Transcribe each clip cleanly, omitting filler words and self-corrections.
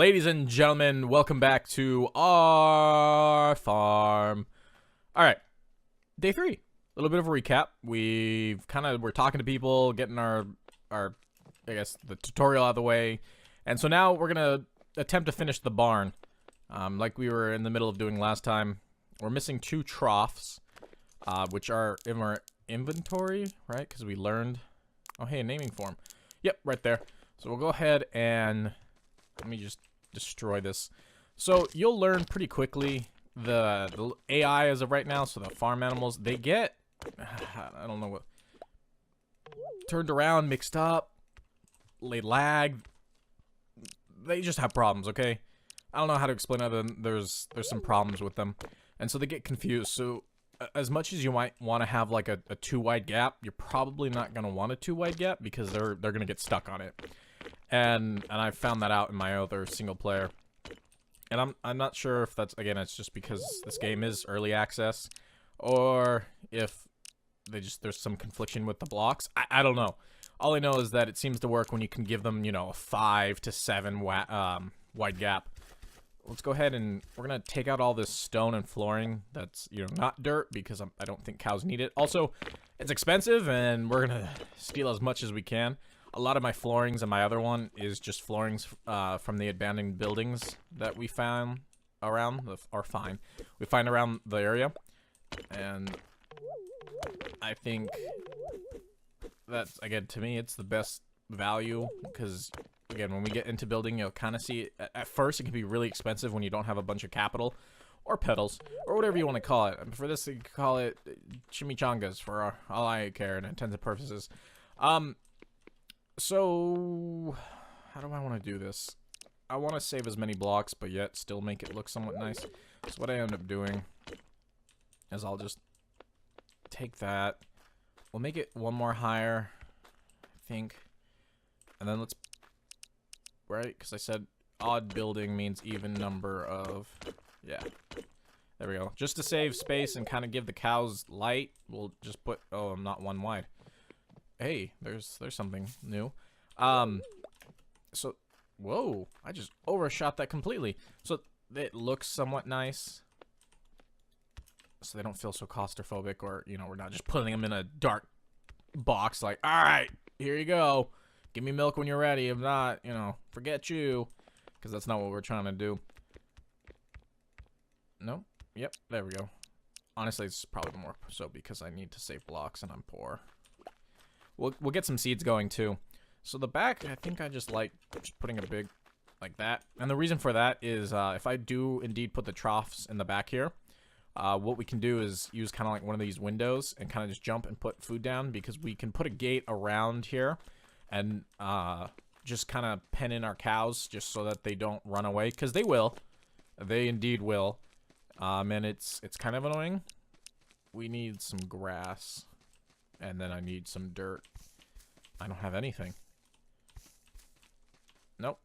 Ladies and gentlemen, welcome back to our farm. All right, day 3. A little bit of a recap. We're talking to people, getting our I guess the tutorial out of the way, and so now we're gonna attempt to finish the barn, like we were in the middle of doing last time. We're missing 2 troughs, which are in our inventory, right? Because we learned. Oh, hey, a naming form. Yep, right there. So we'll go ahead and let me just destroy this. So you'll learn pretty quickly the AI as of right now. So the farm animals, they get, I don't know what, turned around, mixed up, they lag. They just have problems, okay? I don't know how to explain other than there's some problems with them. And so they get confused. So as much as you might want to have like a 2 wide gap, you're probably not going to want a 2 wide gap because they're going to get stuck on it. And I found that out in my other single player. And I'm not sure if that's, again, it's just because this game is early access, or if there's some confliction with the blocks. I don't know. All I know is that it seems to work when you can give them, you know, a 5 to 7 wide gap. Let's go ahead and we're gonna take out all this stone and flooring that's, you know, not dirt, because I don't think cows need it. Also, it's expensive, and we're gonna steal as much as we can. A lot of my floorings and my other one is just floorings from the abandoned buildings that we found around we find around the area, and I think that's, again, to me, it's the best value, because again, when we get into building, you'll kind of see at first it can be really expensive when you don't have a bunch of capital or petals or whatever you want to call it. And for this, you can call it chimichangas for all I care and intents and purposes. So how do I want to do this? I want to save as many blocks, but yet still make it look somewhat nice. So what I end up doing is I'll just take that. We'll make it 1 more higher, I think. And then let's, right? Because I said odd building means even number of, yeah. There we go. Just to save space and kind of give the cows light, we'll just put, oh, I'm not 1 wide. Hey, there's something new. So, whoa, I just overshot that completely. So it looks somewhat nice, so they don't feel so claustrophobic, or, you know, we're not just putting them in a dark box like, all right, here you go. Give me milk when you're ready. If not, you know, forget you. Because that's not what we're trying to do. Nope. Yep, there we go. Honestly, it's probably more so because I need to save blocks and I'm poor. We'll get some seeds going too. So the back, I think I just like just putting a big like that. And the reason for that is if I do indeed put the troughs in the back here, what we can do is use kind of like one of these windows and kind of just jump and put food down, because we can put a gate around here and just kind of pen in our cows just so that they don't run away, because they will. They indeed will. And it's kind of annoying. We need some grass, and then I need some dirt. I don't have anything. Nope.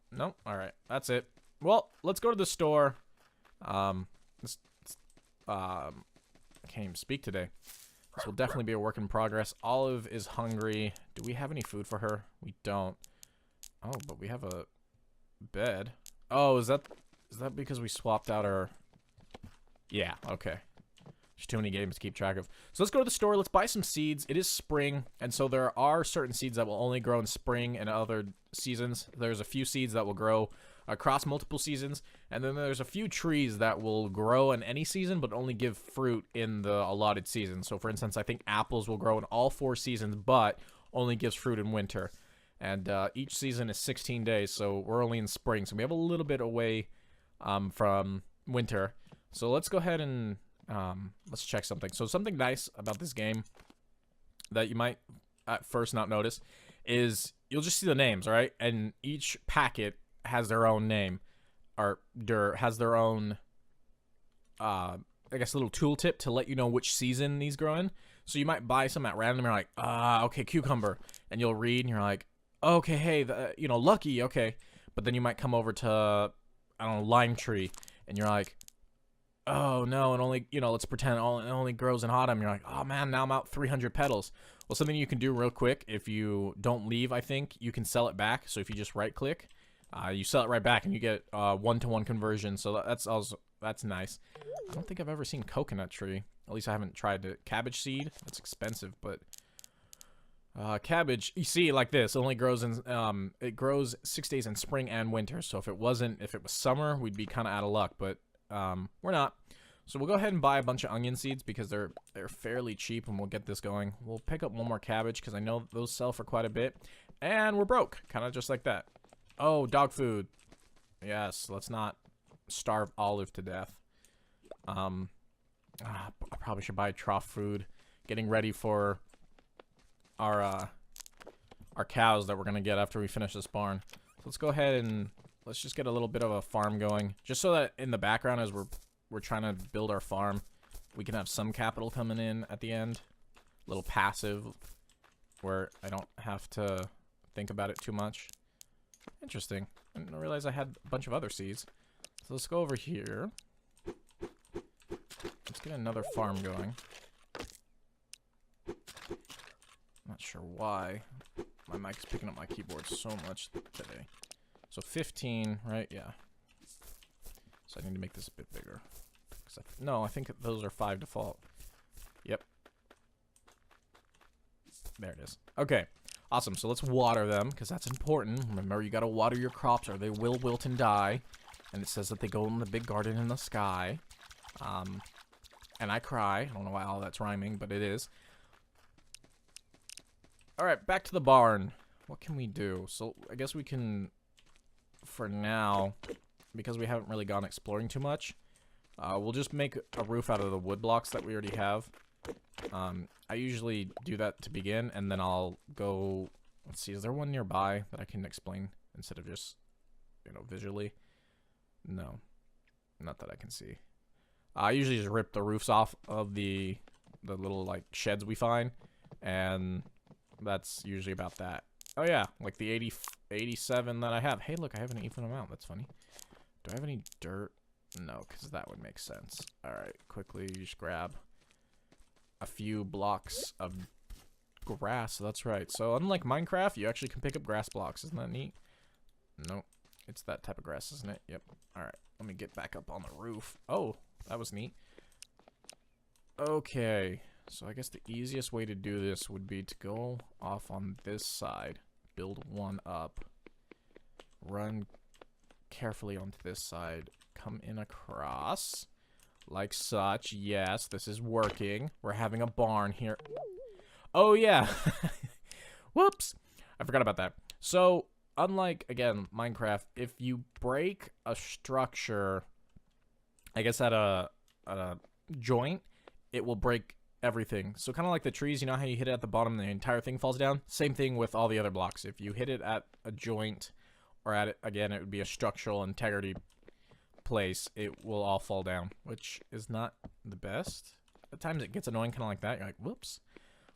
All right, that's it. Well, let's go to the store. I can't even speak today. This will definitely be a work in progress. Olive is hungry. Do we have any food for her? We don't. Oh, but we have a bed. Oh, is that because we swapped out our... Yeah, okay. There's too many games to keep track of. So let's go to the store. Let's buy some seeds. It is spring, and so there are certain seeds that will only grow in spring and other seasons. There's a few seeds that will grow across multiple seasons, and then there's a few trees that will grow in any season but only give fruit in the allotted season. So for instance, I think apples will grow in all 4 seasons but only gives fruit in winter. And each season is 16 days, so we're only in spring, so we have a little bit away from winter. So let's go ahead and let's check something. So something nice about this game that you might at first not notice is you'll just see the names, right? And each packet has their own name, or has their own, I guess, little tooltip to let you know which season these grow in. So you might buy some at random, and you're like, okay, cucumber, and you'll read, and you're like, okay, hey, you know, lucky, okay. But then you might come over to, I don't know, lime tree, and you're like, oh no, it only, you know, let's pretend it only grows in autumn. You're like, oh man, now I'm out 300 petals. Well, something you can do real quick, if you don't leave, I think, you can sell it back. So if you just right click, You sell it right back and you get 1-to-1 conversion. So that's nice. I don't think I've ever seen coconut tree. At least I haven't tried it. Cabbage seed. That's expensive, but cabbage, you see, like this, it only grows in it grows 6 days in spring and winter. So if it was summer, we'd be kind of out of luck, but we're not. So we'll go ahead and buy a bunch of onion seeds because they're fairly cheap, and we'll get this going. We'll pick up one more cabbage because I know those sell for quite a bit, and we're broke, kind of just like that. Oh, dog food. Yes, let's not starve Olive to death. I probably should buy trough food. Getting ready for our cows that we're gonna get after we finish this barn. So let's go ahead and let's just get a little bit of a farm going, just so that in the background as we're trying to build our farm, we can have some capital coming in at the end. A little passive, where I don't have to think about it too much. Interesting. I didn't realize I had a bunch of other seeds. So let's go over here. Let's get another farm going. Not sure why my mic's picking up my keyboard so much today. So 15, right? Yeah. So I need to make this a bit bigger. No, I think those are 5 default. Yep. There it is. Okay. Awesome. So let's water them, because that's important. Remember, you gotta water your crops or they will wilt and die. And it says that they go in the big garden in the sky. And I cry. I don't know why all that's rhyming, but it is. Alright, back to the barn. What can we do? So, I guess we can, for now, because we haven't really gone exploring too much, we'll just make a roof out of the wood blocks that we already have. I usually do that to begin, and then I'll go... Let's see, is there one nearby that I can explain instead of just, you know, visually? No. Not that I can see. I usually just rip the roofs off of the little, like, sheds we find, and that's usually about that. Oh, yeah, like the 87 that I have. Hey, look, I have an even amount. That's funny. Do I have any dirt? No, because that would make sense. Alright, quickly just grab a few blocks of grass. That's right. So, unlike Minecraft, you actually can pick up grass blocks. Isn't that neat? Nope. It's that type of grass, isn't it? Yep. Alright, let me get back up on the roof. Oh, that was neat. Okay. So, I guess the easiest way to do this would be to go off on this side. Build one up. Run carefully onto this side. Come in across. Like such. Yes, this is working. We're having a barn here. Oh, yeah. Whoops. I forgot about that. So, unlike, again, Minecraft, if you break a structure, I guess at a joint, it will break everything. So, kind of like the trees, you know how you hit it at the bottom and the entire thing falls down? Same thing with all the other blocks. If you hit it at a joint, or at it, again, it would be a structural integrity place, it will all fall down, which is not the best. At times it gets annoying, kind of like that. You're like, whoops.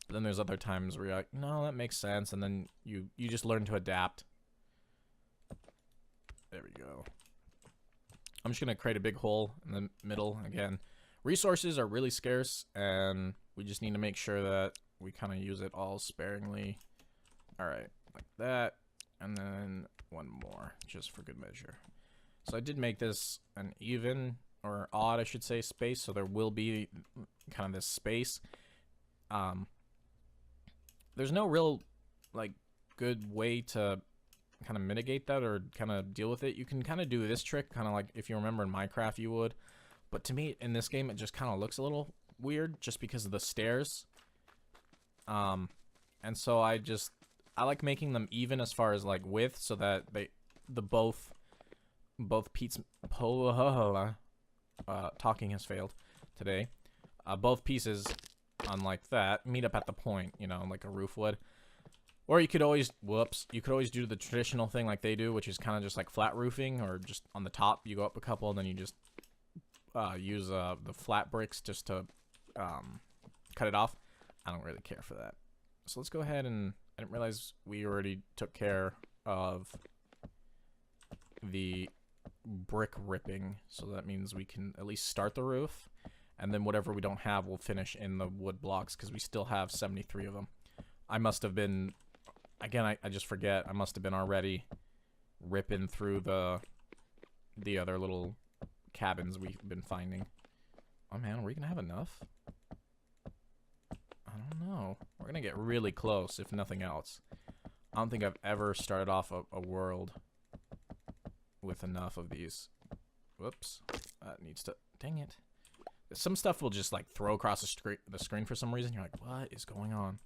But then there's other times where you're like, no, that makes sense, and then you just learn to adapt. There we go. I'm just gonna create a big hole in the middle. Again, resources are really scarce, and we just need to make sure that we kind of use it all sparingly. All right, like that, and then one more, just for good measure. So I did make this an even, or odd, I should say, space, so there will be kind of this space. There's no real, like, good way to kind of mitigate that or kind of deal with it. You can kind of do this trick, kind of like if you remember in Minecraft you would. But to me, in this game, it just kind of looks a little weird just because of the stairs. And so I like making them even as far as, like, width, so that both Pete's talking has failed today. Both pieces, unlike that, meet up at the point, you know, like a roof would. Or you could always, you could always do the traditional thing like they do, which is kind of just like flat roofing, or just on the top, you go up a couple, and then you just use the flat bricks just to cut it off. I don't really care for that. So let's go ahead and, I didn't realize we already took care of the brick ripping, so that means we can at least start the roof, and then whatever we don't have we'll finish in the wood blocks, because we still have 73 of them. I must have been, again, I just forget, I must have been already ripping through the other little cabins we've been finding. Oh man, are we gonna have enough? I don't know. We're gonna get really close, if nothing else. I don't think I've ever started off a world with enough of these. Whoops. That needs to... Dang it. Some stuff will just, like, throw across the screen for some reason. You're like, what is going on?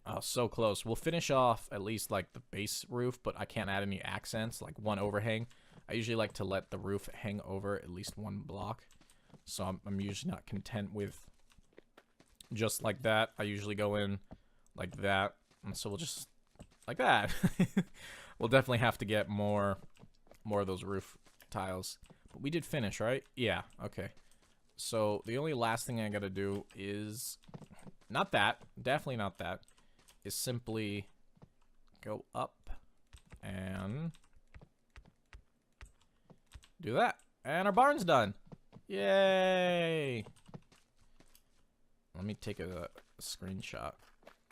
Oh, so close. We'll finish off at least, like, the base roof, but I can't add any accents, like one overhang. I usually like to let the roof hang over at least one block. So I'm usually not content with just like that. I usually go in like that. And so we'll just... like that. We'll definitely have to get more of those roof tiles. But we did finish, right? Yeah, okay. So the only last thing I gotta do is... not that. Definitely not that. Is simply go up and do that. And our barn's done. Yay! Let me take a screenshot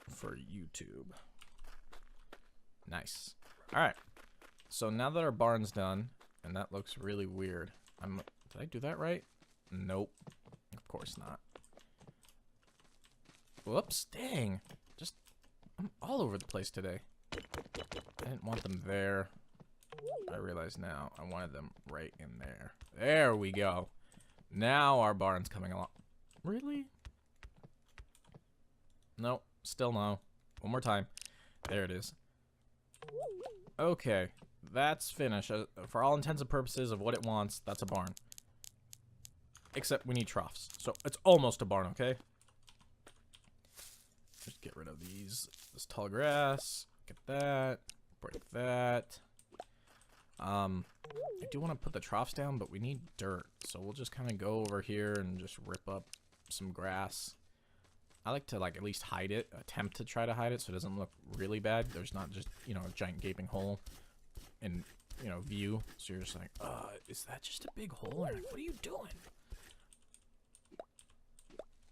for YouTube. Nice. Alright. So now that our barn's done, and that looks really weird. Did I do that right? Nope. Of course not. Whoops. Dang. I'm all over the place today. I didn't want them there. I realize now I wanted them right in there. There we go. Now our barn's coming along. Really? Nope. Still no. One more time. There it is. Okay. That's finished. For all intents and purposes of what it wants, that's a barn. Except we need troughs. So it's almost a barn, okay? Just get rid of this tall grass. Get that. Break that. I do want to put the troughs down, but we need dirt. So we'll just kind of go over here and just rip up some grass. I like to, like, at least hide it. Attempt to try to hide it so it doesn't look really bad. There's not just, you know, a giant gaping hole in, you know, view. So you're just like, is that just a big hole? Or, like, what are you doing?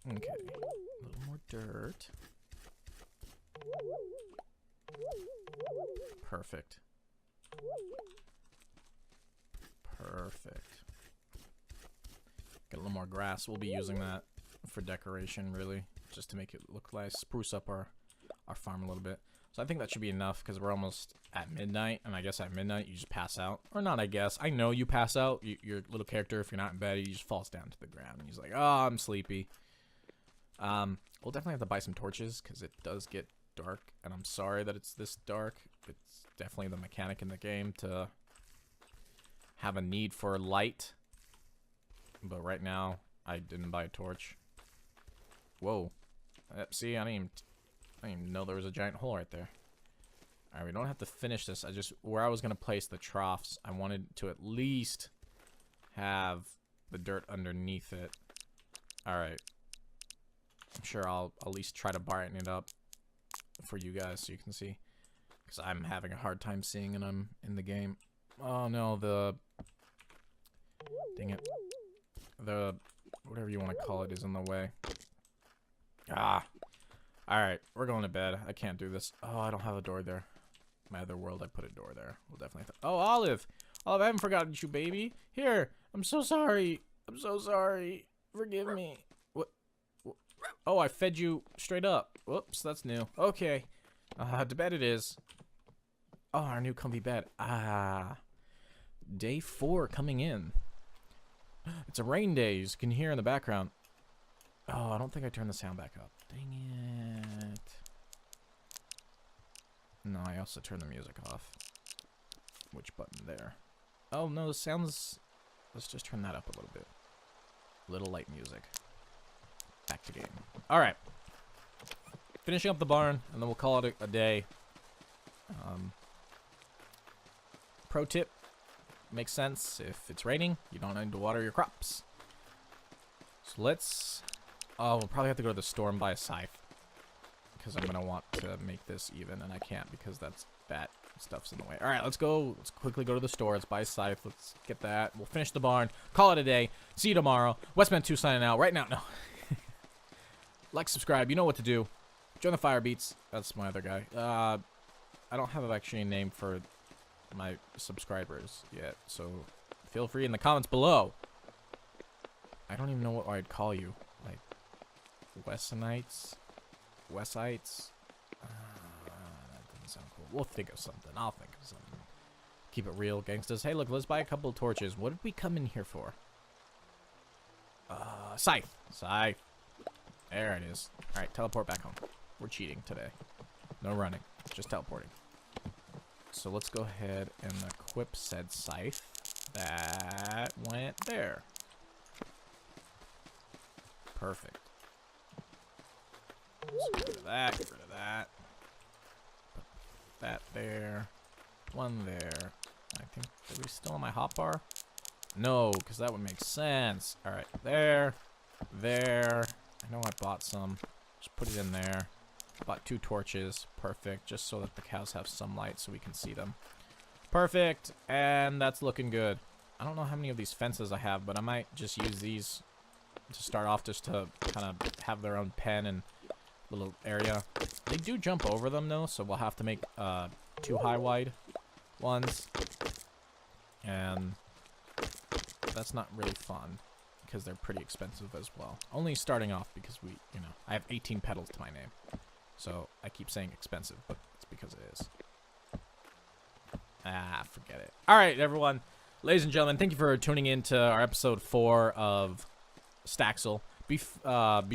Okay. A little more dirt. Perfect. Perfect. Get a little more grass. We'll be using that for decoration, really, just to make it look nice, spruce up our farm a little bit. So I think that should be enough because we're almost at midnight, and I guess at midnight you just pass out. Or not, I guess. I know you pass out. Your little character, if you're not in bed, he just falls down to the ground, and he's like, oh, I'm sleepy. We'll definitely have to buy some torches because it does get dark, and I'm sorry that it's this dark. It's definitely the mechanic in the game to have a need for light. But right now, I didn't buy a torch. Whoa. See, I didn't even know there was a giant hole right there. Alright, we don't have to finish this. Where I was going to place the troughs, I wanted to at least have the dirt underneath it. Alright. I'm sure I'll at least try to brighten it up for you guys so you can see. Because I'm having a hard time seeing and I'm in the game. Oh no, dang it. Whatever you want to call it is in the way. Ah. Alright, we're going to bed. I can't do this. Oh, I don't have a door there. My other world, I put a door there. We'll definitely oh, Olive! Olive, I haven't forgotten you, baby. Here, I'm so sorry. I'm so sorry. Forgive me. What? Oh, I fed you straight up. Whoops, that's new. Okay. To bed it is. Oh, our new comfy bed. Ah. Day 4 coming in. It's a rain day, as you can hear in the background. Oh, I don't think I turned the sound back up. Dang it. No, I also turned the music off. Which button there? Oh, no, the sounds... Let's just turn that up a little bit. Little light music. Back to game. Alright. Finishing up the barn, and then we'll call it a day. Pro tip. Makes sense. If it's raining, you don't need to water your crops. So let's... Oh, we'll probably have to go to the store and buy a scythe. Because I'm going to want to make this even, and I can't because that stuff's in the way. Alright, let's go. Let's quickly go to the store. Let's buy a scythe. Let's get that. We'll finish the barn. Call it a day. See you tomorrow. Wesman2 signing out. Right now. No. Like, subscribe. You know what to do. Join the Fire Beats. That's my other guy. I don't have actually a name for my subscribers yet, so feel free in the comments below. I don't even know what I'd call you. Like, Wesanites? Wesites? That doesn't sound cool. We'll think of something. I'll think of something. Keep it real, gangsters. Hey, look, let's buy a couple of torches. What did we come in here for? Scythe. Scythe. There it is. Alright, teleport back home. We're cheating today. No running. Just teleporting. So let's go ahead and equip said scythe. That went there. Perfect. So get rid of that, get rid of that. Put that there. One there. I think, are we still on my hotbar? No, because that would make sense. Alright, there. There. I know I bought some. Just put it in there. Bought 2 torches. Perfect. Just so that the cows have some light so we can see them. Perfect. And that's looking good. I don't know how many of these fences I have, but I might just use these to start off, just to kind of have their own pen and little area. They do jump over them though, so we'll have to make 2 high wide ones. And that's not really fun because they're pretty expensive as well. Only starting off because I have 18 petals to my name. So I keep saying expensive, but it's because it is. Forget it. All right, everyone. Ladies and gentlemen, thank you for tuning in to our episode 4 of Staxel. Be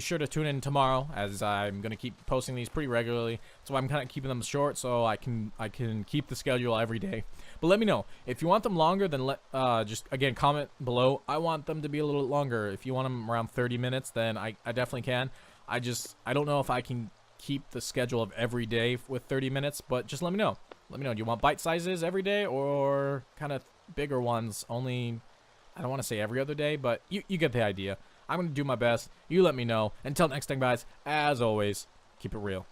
sure to tune in tomorrow, as I'm gonna keep posting these pretty regularly. So I'm kind of keeping them short, so I can keep the schedule every day. But let me know if you want them longer. Then just again comment below. I want them to be a little longer. If you want them around 30 minutes, then I definitely can. I don't know if I can keep the schedule of every day with 30 minutes, but just let me know. Let me know. Do you want bite sizes every day or kind of bigger ones? Only, I don't want to say every other day, but you get the idea. I'm going to do my best. You let me know. Until next time, guys, as always, keep it real.